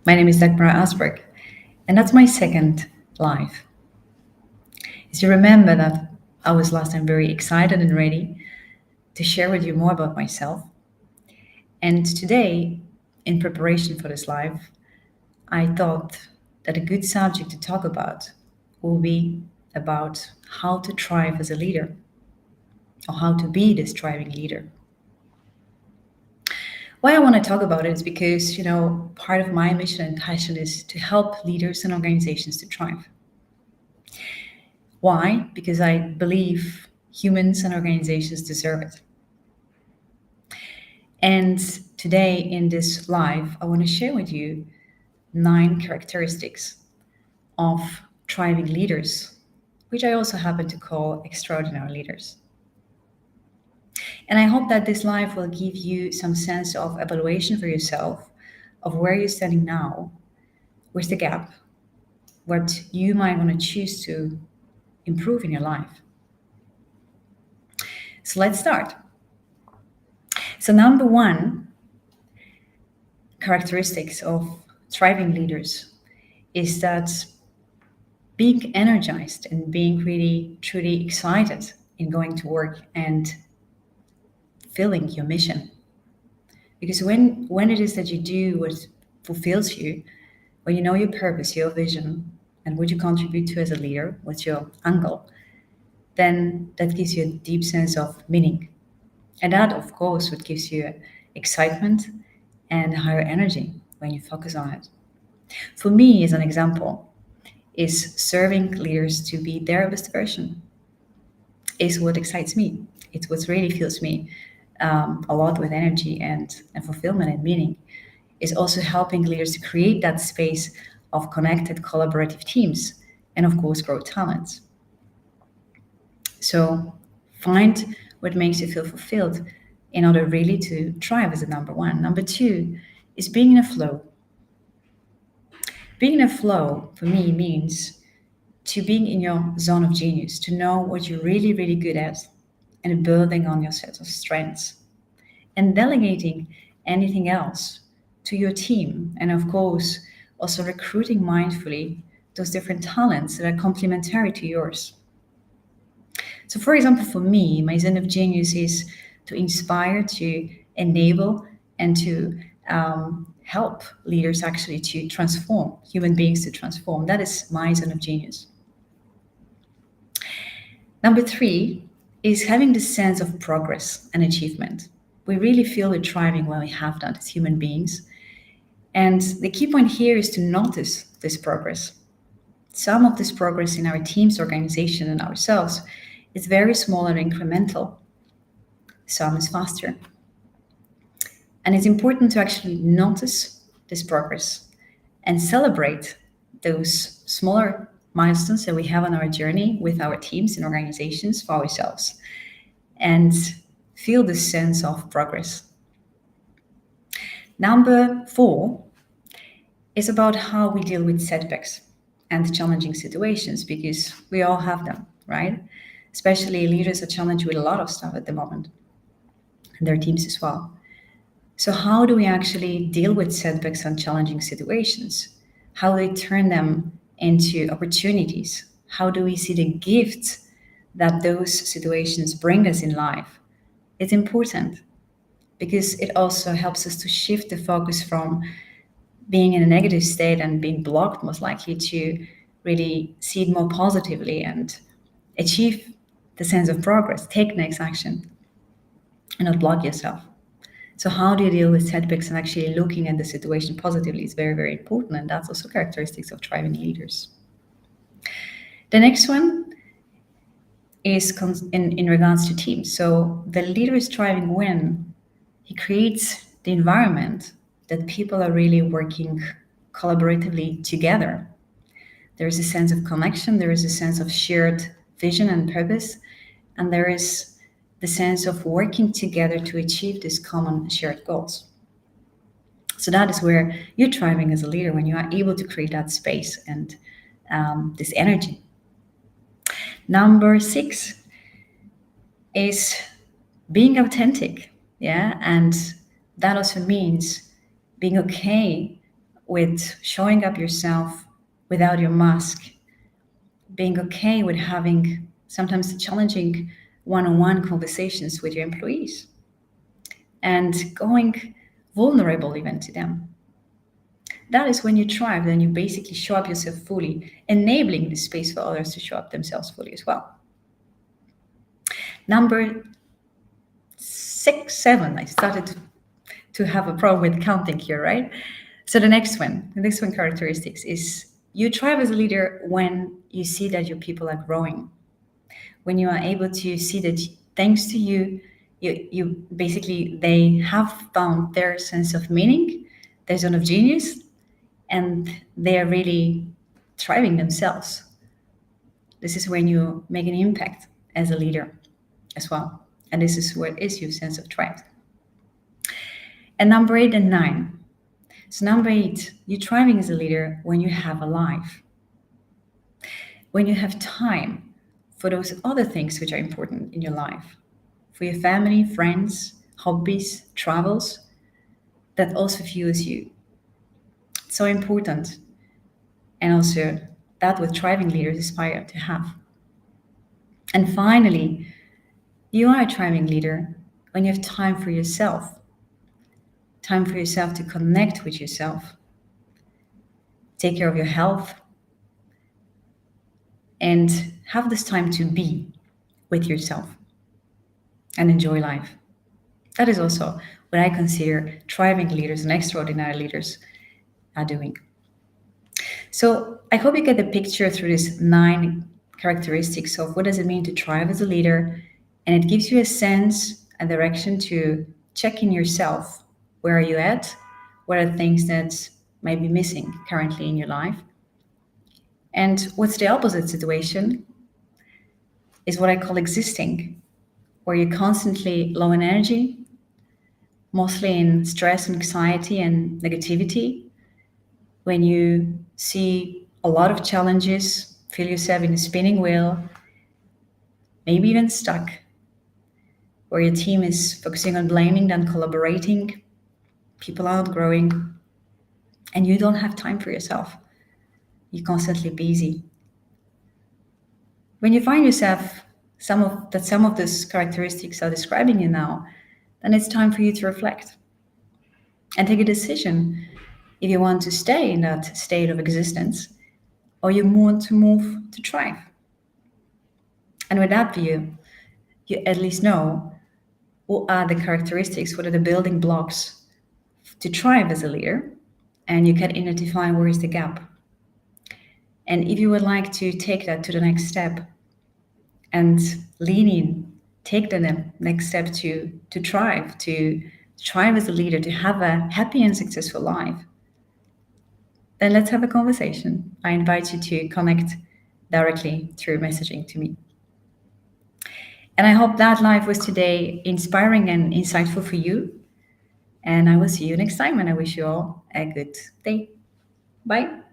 My name is Dagmar Asberg, and that's my second live. As you remember that I was last time very excited and ready to share with you more about myself. And today, in preparation for this live, I thought that a good subject to talk about will be about how to thrive as a leader, or how to be this thriving leader. Why I want to talk about it is because, part of my mission and passion is to help leaders and organizations to thrive. Why? Because I believe humans and organizations deserve it. And today in this live, I want to share with you 9 characteristics of thriving leaders, which I also happen to call extraordinary leaders. And I hope that this live will give you some sense of evaluation for yourself of where you're standing now, where's the gap, what you might want to choose to improve in your life. So let's start. So number 1 characteristics of thriving leaders is that being energized and being really truly excited in going to work and fulfilling your mission. Because when it is that you do what fulfills you, when you know your purpose, your vision, and what you contribute to as a leader, what's your angle, then that gives you a deep sense of meaning. And that, of course, what gives you excitement and higher energy when you focus on it. For me, as an example, is serving leaders to be their best version is what excites me. It's what really fills me a lot with energy and fulfillment and meaning. Is also helping leaders to create that space of connected collaborative teams and, of course, grow talents. So find what makes you feel fulfilled in order really to thrive as a number 1. Number 2 is being in a flow. Being in a flow for me means to being in your zone of genius, to know what you're really, really good at and building on your set of strengths and delegating anything else to your team. And of course, also recruiting mindfully those different talents that are complementary to yours. So for example, for me, my zone of genius is to inspire, to enable, and to help leaders actually to transform, human beings to transform. That is my zone of genius. Number 3 is having the sense of progress and achievement. We really feel we're thriving when we have that as human beings. And the key point here is to notice this progress. Some of this progress in our teams, organization, and ourselves is very small and incremental. Some is faster. And it's important to actually notice this progress and celebrate those smaller milestones that we have on our journey with our teams and organizations for ourselves and feel the sense of progress. Number 4 is about how we deal with setbacks and challenging situations, because we all have them, right? Especially leaders are challenged with a lot of stuff at the moment, and their teams as well. So how do we actually deal with setbacks and challenging situations? How do we turn them into opportunities? How do we see the gifts that those situations bring us in life? It's important because it also helps us to shift the focus from being in a negative state and being blocked, most likely, to really see it more positively and achieve the sense of progress, take next action, and not block yourself. So how do you deal with setbacks and actually looking at the situation positively is very, very important. And that's also characteristics of thriving leaders. The next one is in regards to teams. So the leader is thriving when he creates the environment that people are really working collaboratively together. There is a sense of connection, there is a sense of shared vision and purpose, and there is the sense of working together to achieve these common shared goals. So that is where you're thriving as a leader, when you are able to create that space and this energy. Number 6 is being authentic, and that also means being okay with showing up yourself without your mask, being okay with having sometimes challenging one-on-one conversations with your employees, and going vulnerable even to them. That is when you thrive, then you basically show up yourself fully, enabling the space for others to show up themselves fully as well. Number 6, 7, I started to have a problem with counting here, right? So the next one characteristics is you thrive as a leader when you see that your people are growing. When you are able to see that thanks to you, you basically, they have found their sense of meaning, their zone of genius, and they are really thriving themselves. This is when you make an impact as a leader as well. And this is what is your sense of thrive. And number 8 and 9. So number 8, you're thriving as a leader when you have a life. When you have time for those other things which are important in your life. For your family, friends, hobbies, travels, that also fuels you. It's so important. And also that what thriving leaders aspire to have. And finally, you are a thriving leader when you have time for yourself. Time for yourself to connect with yourself. Take care of your health. And have this time to be with yourself and enjoy life. That is also what I consider thriving leaders and extraordinary leaders are doing. So I hope you get the picture through these 9 characteristics of what does it mean to thrive as a leader, and it gives you a sense, a direction to check in yourself. Where are you at? What are things that might be missing currently in your life? And what's the opposite situation is what I call existing, where you're constantly low in energy, mostly in stress and anxiety and negativity, when you see a lot of challenges, feel yourself in a spinning wheel, maybe even stuck, where your team is focusing on blaming than collaborating, people aren't growing, and you don't have time for yourself. You're constantly busy. When you find yourself some of those characteristics are describing you now, then it's time for you to reflect and take a decision if you want to stay in that state of existence or you want to move to thrive. And with that view, you at least know what are the characteristics, what are the building blocks to thrive as a leader, and you can identify where is the gap. And if you would like to take that to the next step and lean in, take the next step to thrive as a leader, to have a happy and successful life, then let's have a conversation. I invite you to connect directly through messaging to me. And I hope that live was today inspiring and insightful for you. And I will see you next time, and I wish you all a good day. Bye.